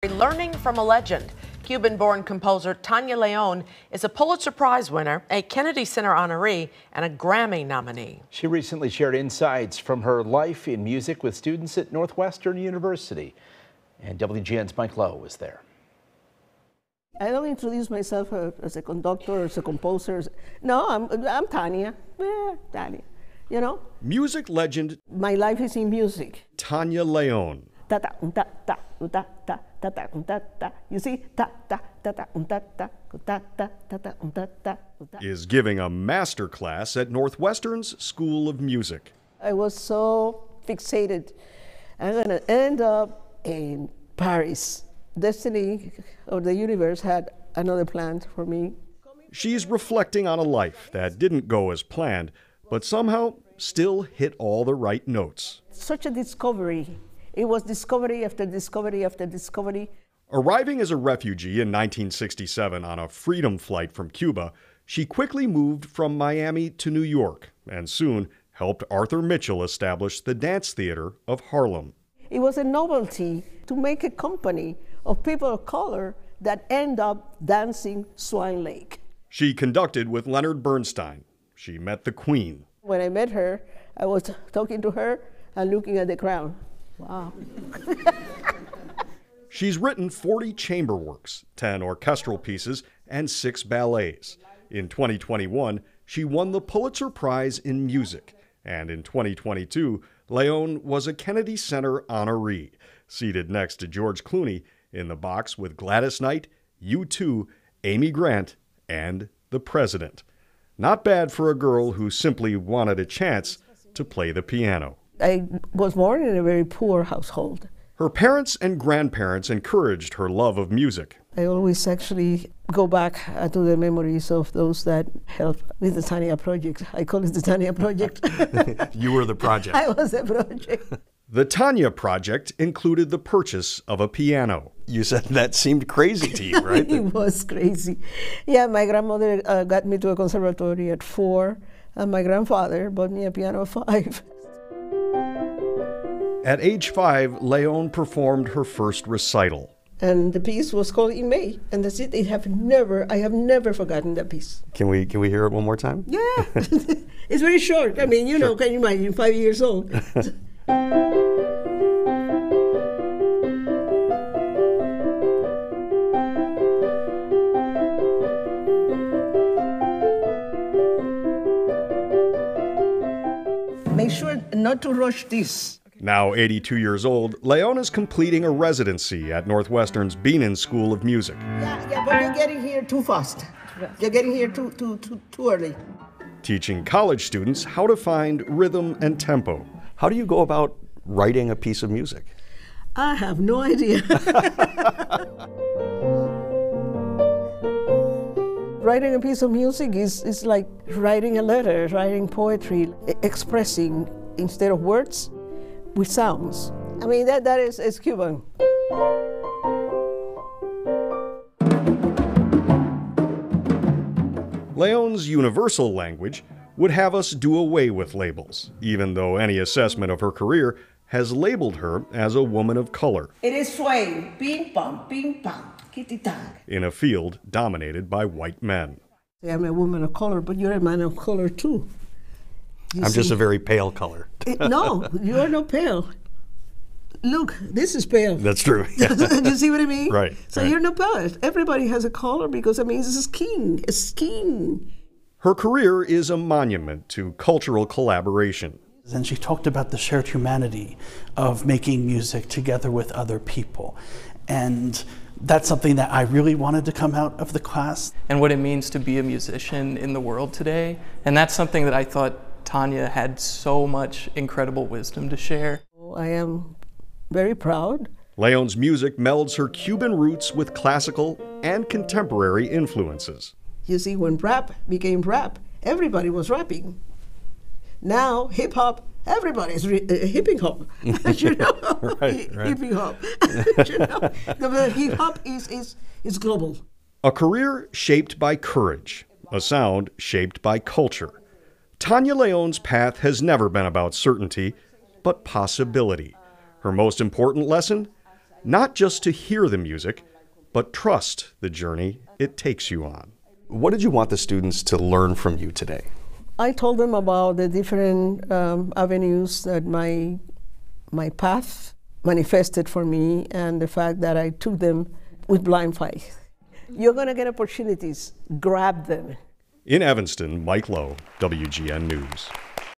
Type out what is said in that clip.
Learning from a legend. Cuban-born composer Tania León is a Pulitzer Prize winner, a Kennedy Center honoree, and a Grammy nominee. She recently shared insights from her life in music with students at Northwestern University. And WGN's Mike Lowe was there. I don't introduce myself as a conductor, as a composer. No, I'm Tania. Yeah, Tania. You know? Music legend. My life is in music. Tania León. Ta ta ta ta ta ta ta ta ta ta. You see, ta ta ta ta ta ta ta ta ta ta ta. Is giving a master class at Northwestern's School of Music. I was so fixated. I'm gonna end up in Paris. Destiny or the universe had another plan for me. She's reflecting on a life that didn't go as planned, but somehow still hit all the right notes. Such a discovery. It was discovery after discovery after discovery. Arriving as a refugee in 1967 on a freedom flight from Cuba, she quickly moved from Miami to New York and soon helped Arthur Mitchell establish the Dance Theater of Harlem. It was a novelty to make a company of people of color that end up dancing Swan Lake. She conducted with Leonard Bernstein. She met the Queen. When I met her, I was talking to her and looking at the crowd. Wow. She's written 40 chamber works, 10 orchestral pieces, and 6 ballets. In 2021, she won the Pulitzer Prize in Music. And in 2022, León was a Kennedy Center honoree, seated next to George Clooney in the box with Gladys Knight, U2, Amy Grant, and the President. Not bad for a girl who simply wanted a chance to play the piano. I was born in a very poor household. Her parents and grandparents encouraged her love of music. I always actually go back to the memories of those that helped with the Tania Project. I call it the Tania Project. You were the project. I was the project. The Tania Project included the purchase of a piano. You said that seemed crazy to you, right? It was crazy. Yeah, my grandmother got me to a conservatory at 4, and my grandfather bought me a piano at 5. At age 5, León performed her first recital. And the piece was called In May, and that's it. I have never forgotten that piece. Can we hear it one more time? Yeah, it's very short. I mean, you know, can you imagine, 5 years old? Make sure not to rush this. Now 82 years old, León is completing a residency at Northwestern's Bienen School of Music. Yeah, but you're getting here too fast. You're getting here too early. Teaching college students how to find rhythm and tempo. How do you go about writing a piece of music? I have no idea. Writing a piece of music is like writing a letter, writing poetry, expressing instead of words with sounds. I mean, that is Cuban. León's universal language would have us do away with labels, even though any assessment of her career has labeled her as a woman of color. It is swaying, ping pong, kitty tang. In a field dominated by white men. I'm a woman of color, but you're a man of color too. I'm just a very pale color. No, you are not pale. Look, this is pale. That's true. You see what I mean? Right. So right. You're not pale. Everybody has a color because, I mean, this is skin. It's skin. Her career is a monument to cultural collaboration. And she talked about the shared humanity of making music together with other people. And that's something that I really wanted to come out of the class. And what it means to be a musician in the world today. And that's something that I thought Tania had so much incredible wisdom to share. I am very proud. León's music melds her Cuban roots with classical and contemporary influences. You see, when rap became rap, everybody was rapping. Now, hip-hop, everybody's hipping-hop. You know? Right. Hipping-hop. You know? The hip-hop is global. A career shaped by courage, a sound shaped by culture. Tania León's path has never been about certainty, but possibility. Her most important lesson? not just to hear the music, but trust the journey it takes you on. What did you want the students to learn from you today? I told them about the different avenues that my path manifested for me, and the fact that I took them with blind faith. You're going to get opportunities. Grab them. In Evanston, Mike Lowe, WGN News.